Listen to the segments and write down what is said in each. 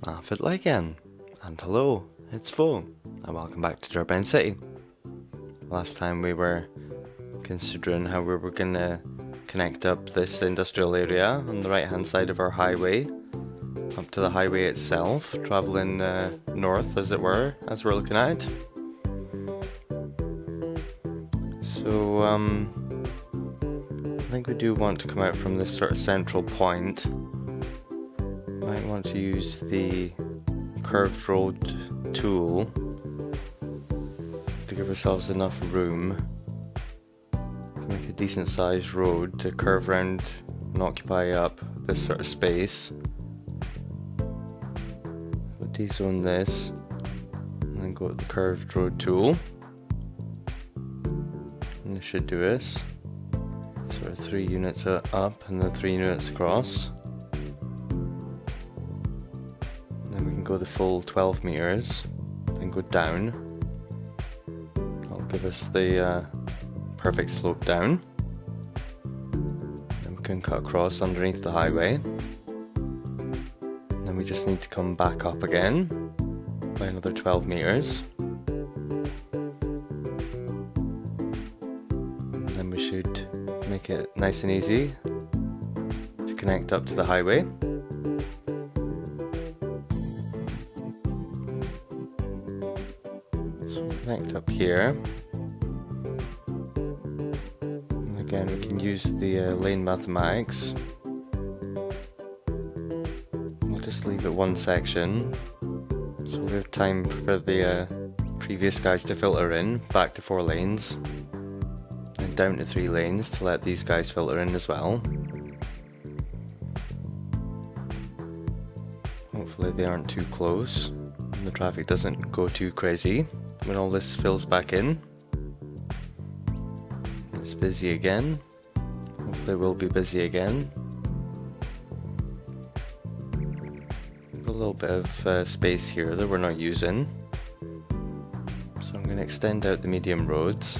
Off it again, and hello, it's Fo, and welcome back to Turbine City. Last time we were considering how we were going to connect up this industrial area on the right hand side of our highway up to the highway itself, travelling north as it were, as we're looking at. So I think we do want to come out from this sort of central point. Might want to use the curved road tool to give ourselves enough room to make a decent sized road to curve around and occupy up this sort of space. We'll de-zone this and then go with the curved road tool, and this should do us sort of 3 units up and then 3 units across. Then we can go the full 12 meters and go down. That'll give us the perfect slope down. Then we can cut across underneath the highway. And then we just need to come back up again by another 12 meters. And then we should make it nice and easy to connect up to the highway. Connect up here, and again we can use the lane mathematics. We'll just leave it one section, so we have time for the previous guys to filter in, back to 4 lanes, and down to 3 lanes to let these guys filter in as well. Hopefully they aren't too close, and the traffic doesn't go too crazy. When all this fills back in, it's busy again. Hopefully we'll be busy again. We've got a little bit of space here that we're not using, so I'm going to extend out the medium roads.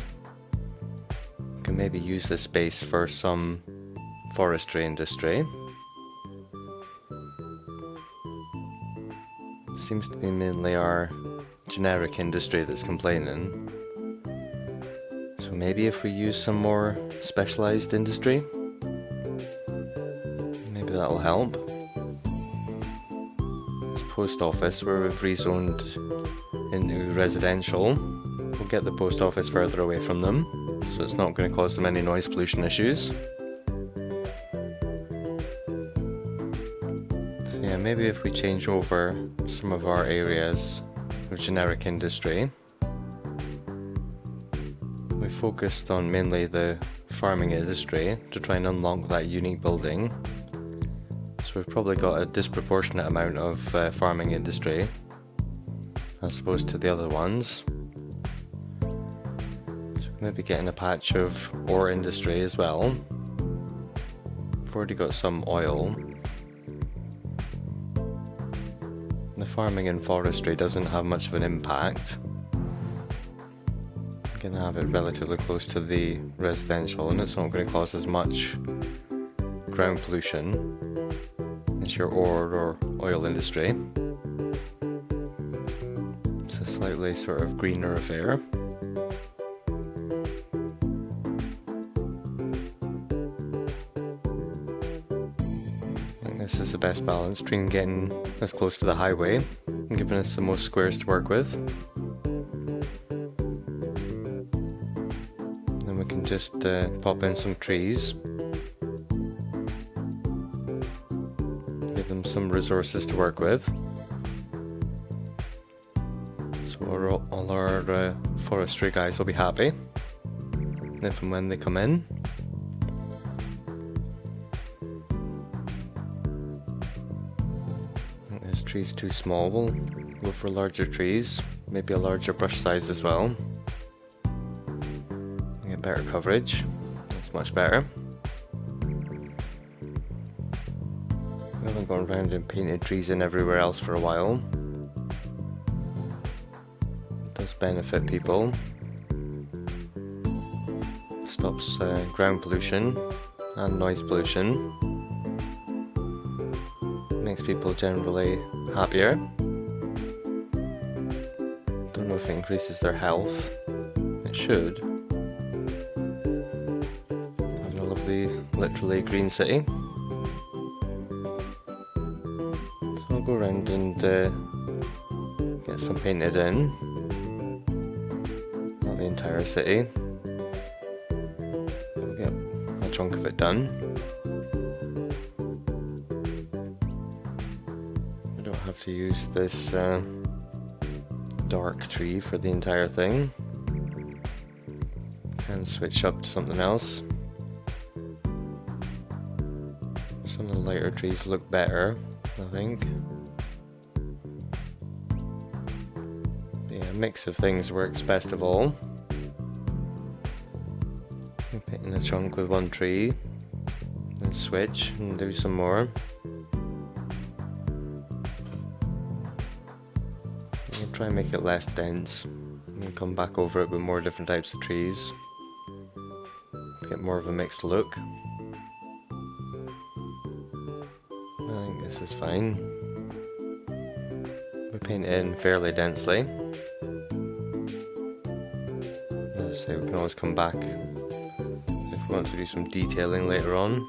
We can maybe use this space for some forestry industry. It seems to be mainly our generic industry that's complaining. So maybe if we use some more specialized industry, maybe that'll help. This post office where we've rezoned into residential, we'll get the post office further away from them, so it's not going to cause them any noise pollution issues. So yeah, maybe if we change over some of our areas of generic industry. We focused on mainly the farming industry to try and unlock that unique building. So we've probably got a disproportionate amount of farming industry as opposed to the other ones. So maybe getting a patch of ore industry as well. We've already got some oil. The farming and forestry doesn't have much of an impact. I'm going to have it relatively close to the residential, and it's not going to cause as much ground pollution as your ore or oil industry. It's a slightly sort of greener affair. This is the best balance between getting as close to the highway and giving us the most squares to work with. Then we can just pop in some trees, give them some resources to work with. So all our forestry guys will be happy if and when they come in. This tree's too small, we'll go for larger trees, maybe a larger brush size as well. Get better coverage, that's much better. We haven't gone around and painted trees in everywhere else for a while. It does benefit people. It stops ground pollution and noise pollution. Makes people generally happier. Don't know if it increases their health. It should. Having a lovely, literally green city. So I'll go around and get some painted in. Not the entire city. We'll get a chunk of it done. We don't have to use this dark tree for the entire thing. Can switch up to something else. Some of the lighter trees look better, I think. Yeah, a mix of things works best of all. I'm painting a chunk with one tree, then switch and do some more. I'll try and make it less dense and come back over it with more different types of trees. Get more of a mixed look. I think this is fine. We paint it in fairly densely. As I say, we can always come back if we want to do some detailing later on.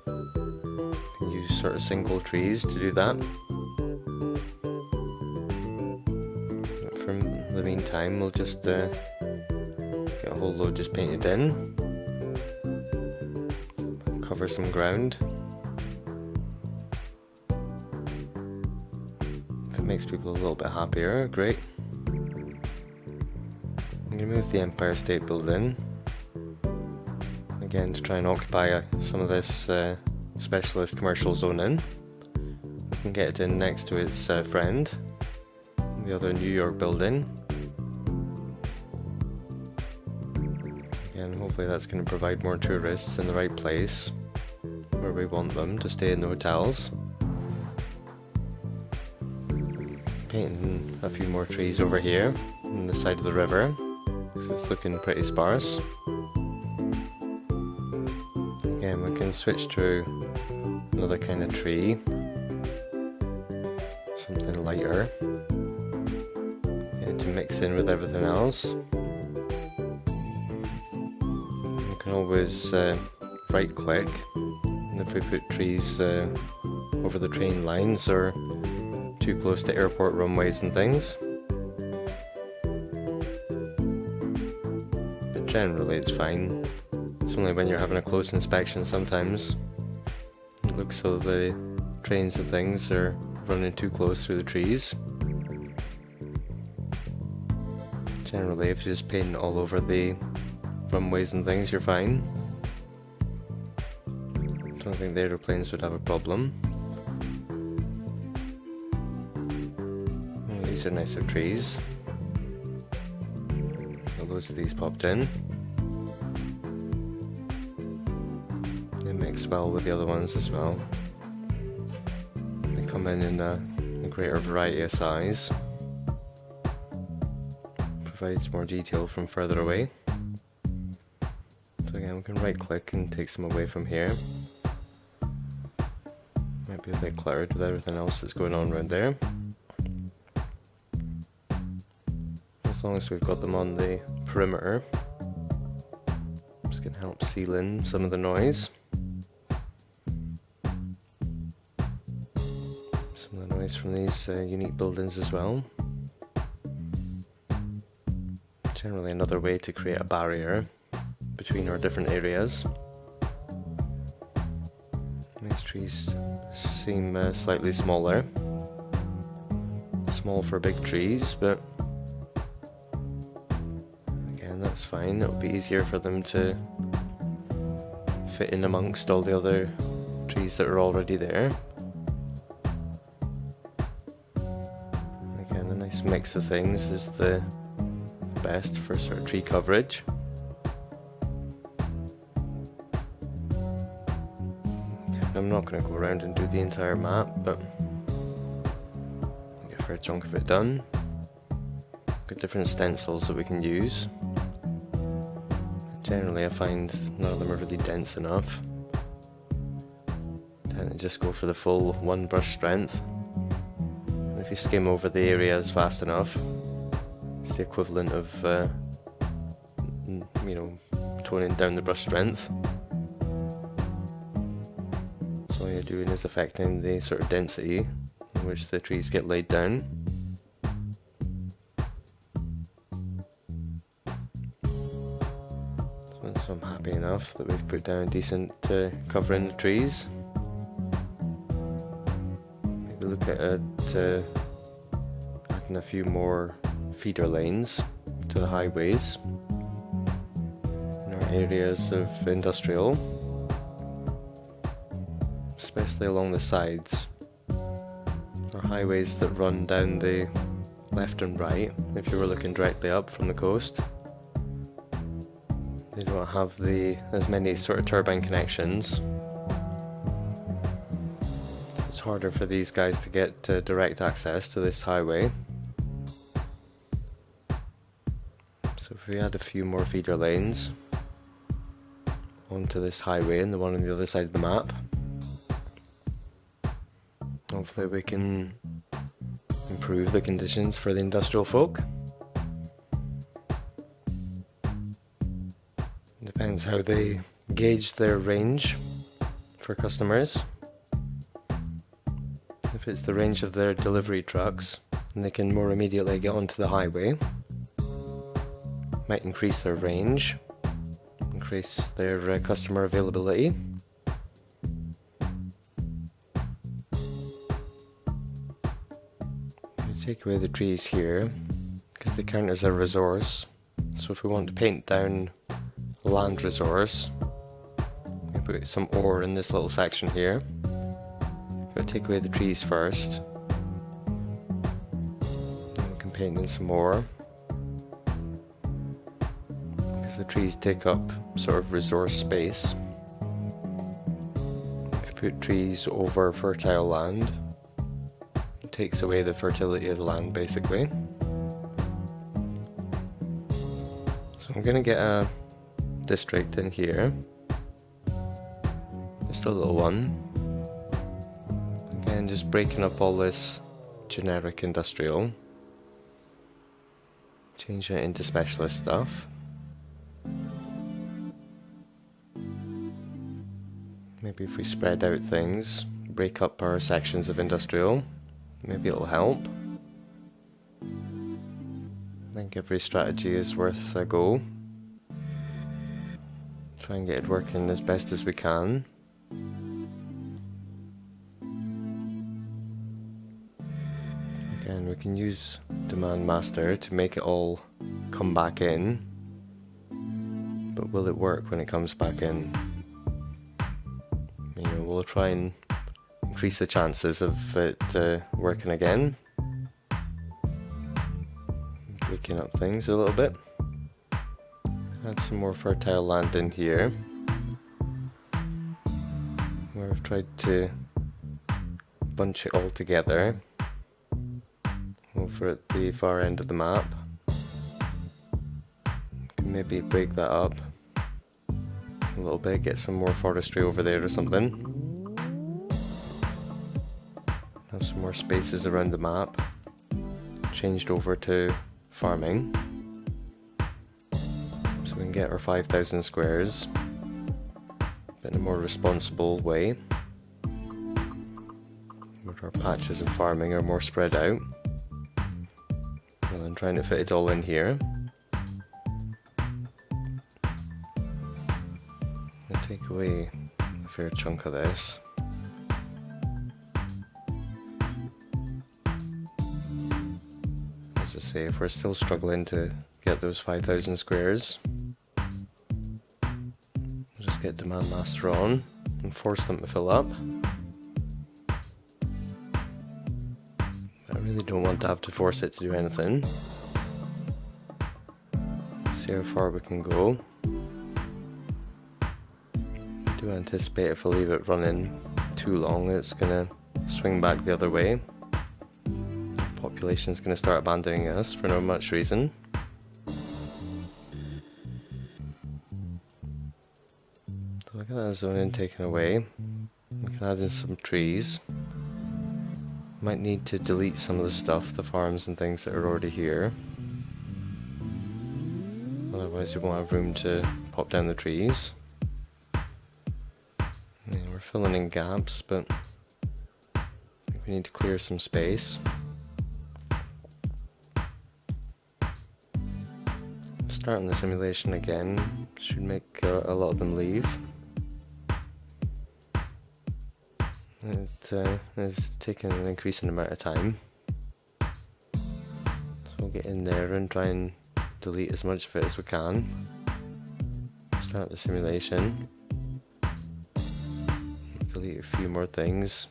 We can use sort of single trees to do that. But for the meantime, we'll just get a whole load just painted in. Cover some ground. If it makes people a little bit happier, great. I'm going to move the Empire State Building again to try and occupy some of this specialist commercial zone in. We can get it in next to its friend, the other New York building. Again, hopefully that's going to provide more tourists in the right place where we want them to stay in the hotels. Painting a few more trees over here on the side of the river, because it's looking pretty sparse. Again, we can switch to another kind of tree, something lighter, to mix in with everything else. We can always right click, and if we put trees over the train lines or too close to airport runways and things. But generally it's fine. It's only when you're having a close inspection sometimes it looks so the trains and things are running too close through the trees. Generally if you just paint all over the runways and things, you're fine. Don't think the aeroplanes would have a problem. These are nicer trees. Loads of these popped in. They mix well with the other ones as well. They come in a greater variety of size. Provides more detail from further away. So again, we can right click and take some away from here. Might be a bit cluttered with everything else that's going on around there. As long as we've got them on the perimeter, it's going to help seal in some of the noise. Some of the noise from these unique buildings as well. Generally another way to create a barrier between our different areas. These trees seem slightly smaller. Small for big trees, but that's fine. It'll be easier for them to fit in amongst all the other trees that are already there. Again, a nice mix of things is the best for sort of tree coverage. I'm not going to go around and do the entire map, but I'll get a fair chunk of it done. Got different stencils that we can use. Generally I find none of them are really dense enough. and just go for the full 1 brush strength. And if you skim over the areas fast enough, it's the equivalent of you know, toning down the brush strength. So all you're doing is affecting the sort of density in which the trees get laid down. So I'm happy enough that we've put down a decent cover in the trees. Maybe look at adding a few more feeder lanes to the highways in our areas of industrial, especially along the sides. Our highways that run down the left and right, if you were looking directly up from the coast, they don't have as many sort of turbine connections. It's harder for these guys to get direct access to this highway. So if we add a few more feeder lanes onto this highway and the one on the other side of the map, hopefully we can improve the conditions for the industrial folk. Depends how they gauge their range for customers. If it's the range of their delivery trucks, and they can more immediately get onto the highway, might increase their range, increase their customer availability. Take away the trees here because they count as a resource. So if we want to paint down a land resource, we put some ore in this little section here. We'll take away the trees first, and we can paint in some more because the trees take up sort of resource space. If you put trees over fertile land, takes away the fertility of the land basically. So I'm going to get a district in here, just a little one. Again, just breaking up all this generic industrial, change it into specialist stuff. Maybe if we spread out things, break up our sections of industrial, maybe it'll help. I think every strategy is worth a go. Try and get it working as best as we can. Again, we can use Demand Master to make it all come back in. But will it work when it comes back in? You know, we'll try and increase the chances of it working again. Breaking up things a little bit. Add some more fertile land in here, where I've tried to bunch it all together over at the far end of the map. Can maybe break that up a little bit, get some more forestry over there or something. Have some more spaces around the map. Changed over to farming, so we can get our 5,000 squares in a more responsible way, where our patches of farming are more spread out, rather than trying to fit it all in here. I'll take away a fair chunk of this. As I say, if we're still struggling to get those 5,000 squares, we'll just get Demand Master on and force them to fill up. I really don't want to have to force it to do anything. See how far we can go. I do anticipate if I leave it running too long, it's going to swing back the other way. Population's going to start abandoning us for no much reason. So I got that zoning taken away. We can add in some trees. Might need to delete some of the stuff, the farms and things that are already here. Otherwise we won't have room to pop down the trees. Yeah, we're filling in gaps, but I think we need to clear some space. Starting the simulation again should make a lot of them leave. It is taking an increasing amount of time. So we'll get in there and try and delete as much of it as we can. Start the simulation. Delete a few more things.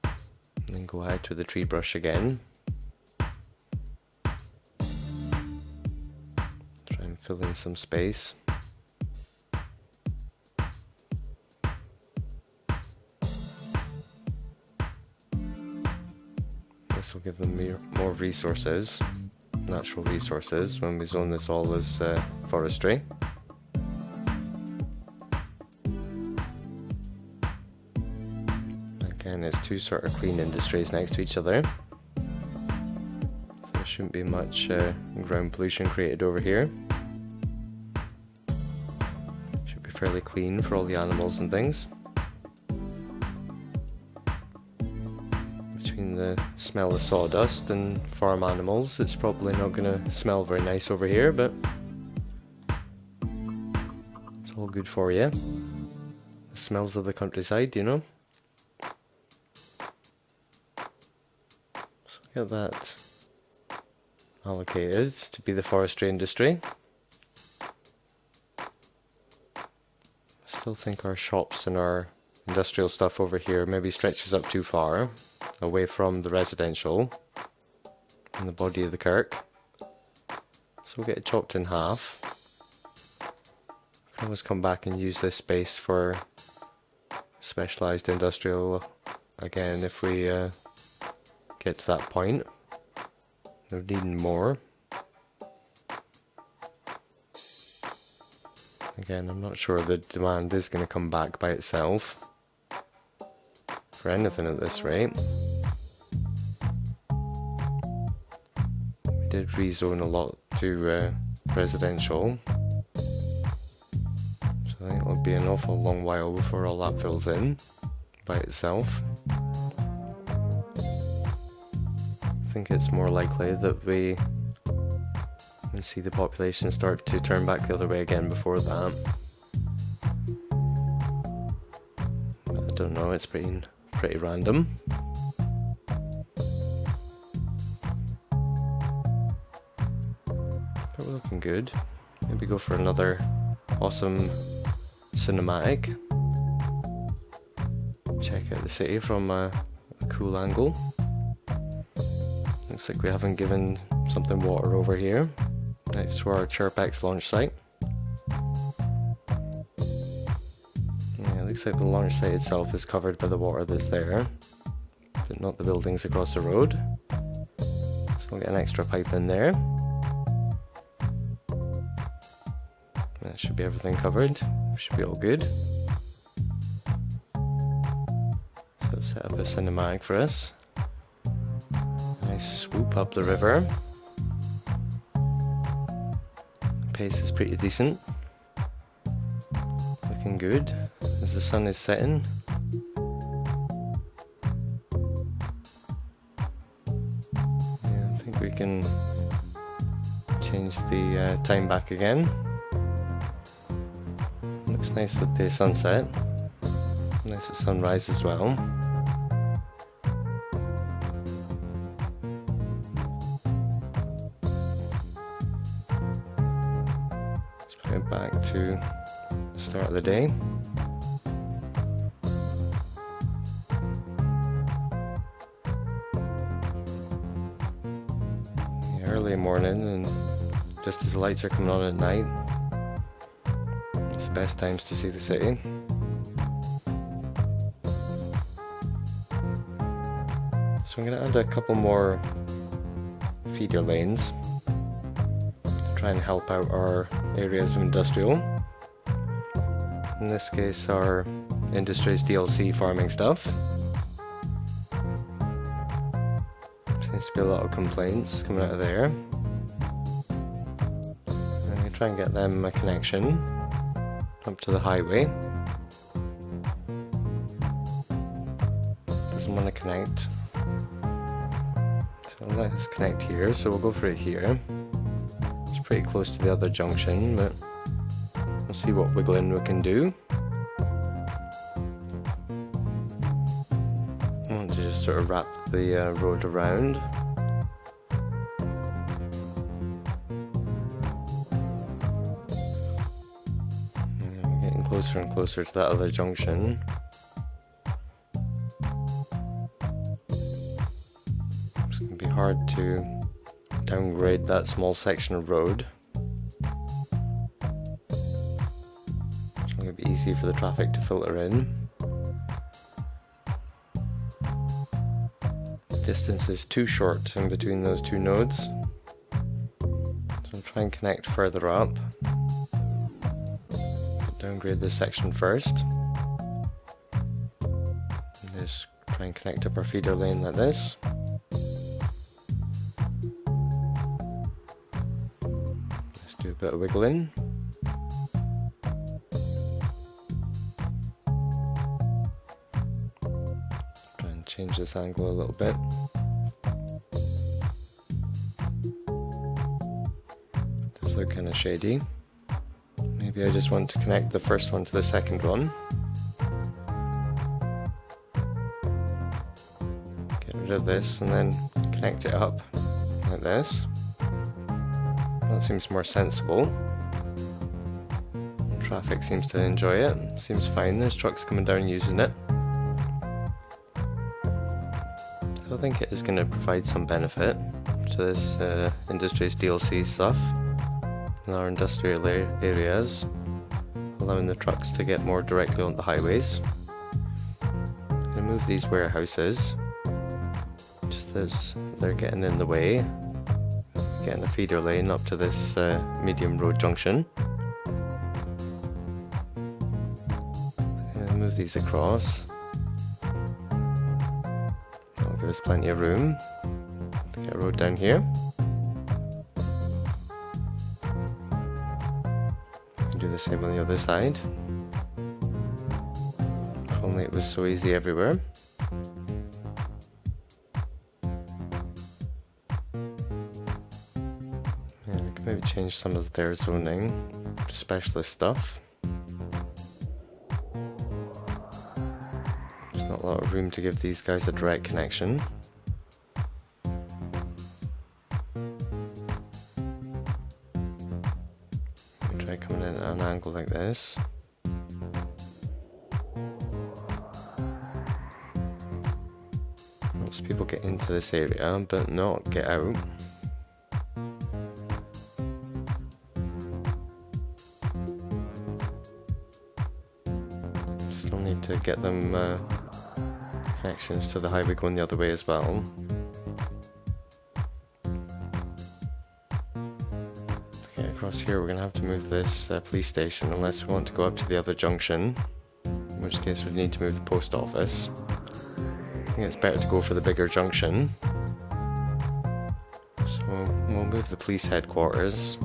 And then go out with the tree brush again. Try and fill in some space. This will give them more resources, natural resources, when we zone this all as forestry. Again, it's two sort of clean industries next to each other, so there shouldn't be much ground pollution created over here. Should be fairly clean for all the animals and things. Between the smell of sawdust and farm animals, it's probably not going to smell very nice over here, but it's all good for you. The smells of the countryside, you know. So get that allocated to be the forestry industry. I still think our shops and our industrial stuff over here maybe stretches up too far away from the residential and the body of the kirk. So we'll get it chopped in half. We can always come back and use this space for specialised industrial again if we get to that point. We're needing more. Again, I'm not sure the demand is going to come back by itself for anything at this rate. We did rezone a lot to residential, so I think it'll be an awful long while before all that fills in by itself. I think it's more likely that we see the population start to turn back the other way again before that. I don't know, it's been pretty random. But we're looking good. Maybe go for another awesome cinematic. Check out the city from a cool angle. Looks like we haven't given something water over here, next to our ChirpX launch site. Yeah, it looks like the launch site itself is covered by the water that's there, but not the buildings across the road. So we'll get an extra pipe in there. That should be everything covered. Should be all good. So set up a cinematic for us. Nice swoop up the river. Pace is pretty decent. Looking good as the sun is setting. Yeah, I think we can change the time back again. Looks nice at the sunset. Nice at sunrise as well. Back to the start of the day. Yeah, early morning, and just as the lights are coming on at night, it's the best times to see the city. So I'm going to add a couple more feeder lanes to try and help out our areas of industrial. In this case, our Industries DLC farming stuff. Seems to be a lot of complaints coming out of there. I'm going to try and get them a connection up to the highway. Doesn't want to connect. So let us connect here, so we'll go for it here. It's pretty close to the other junction, but we'll see what wiggling we can do. I want to just sort of wrap the road around. Getting closer and closer to that other junction. It's going to be hard to downgrade that small section of road. It's going to be easy for the traffic to filter in. Distance is too short in between those two nodes, so I'll try and connect further up. Downgrade this section first. And just try and connect up our feeder lane like this. Let's do a bit of wiggling. Change this angle a little bit. Does look kind of shady. Maybe I just want to connect the first one to the second one. Get rid of this and then connect it up like this. That seems more sensible. Traffic seems to enjoy it. Seems fine. There's trucks coming down using it. I think it is going to provide some benefit to this Industries DLC stuff in our industrial areas, allowing the trucks to get more directly on the highways. I'm going to move these warehouses, just as they're getting in the way, getting a feeder lane up to this medium road junction. And move these across. Give us plenty of room to get a road down here. And do the same on the other side. If only it was so easy everywhere. Yeah, we could maybe change some of their zoning to specialist stuff. Not a lot of room to give these guys a direct connection. Try coming in at an angle like this. Most people get into this area, but not get out. Still need to get them connections to the highway going the other way as well. To get across here, we're going to have to move this police station unless we want to go up to the other junction, in which case we need to move the post office. I think it's better to go for the bigger junction. So we'll move the police headquarters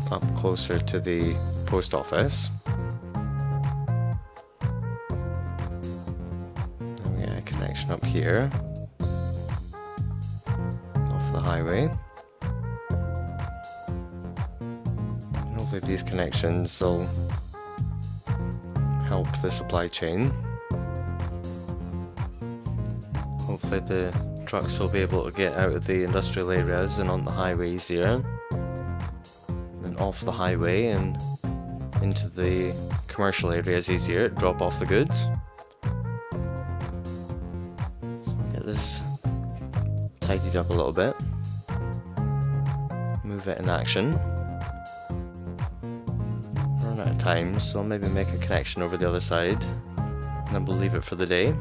up closer to the post office. Connection up here off the highway. And hopefully these connections will help the supply chain. Hopefully the trucks will be able to get out of the industrial areas and on the highway easier, and off the highway and into the commercial areas easier to drop off the goods. This tidied up a little bit. Move it in action. Run out of time, so I'll maybe make a connection over the other side, and then we'll leave it for the day.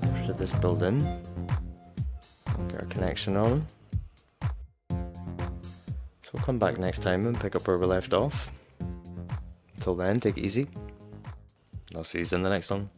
Get rid of this building. Get our connection on. So we'll come back next time and pick up where we left off. Till then, take it easy. I'll see you in the next one.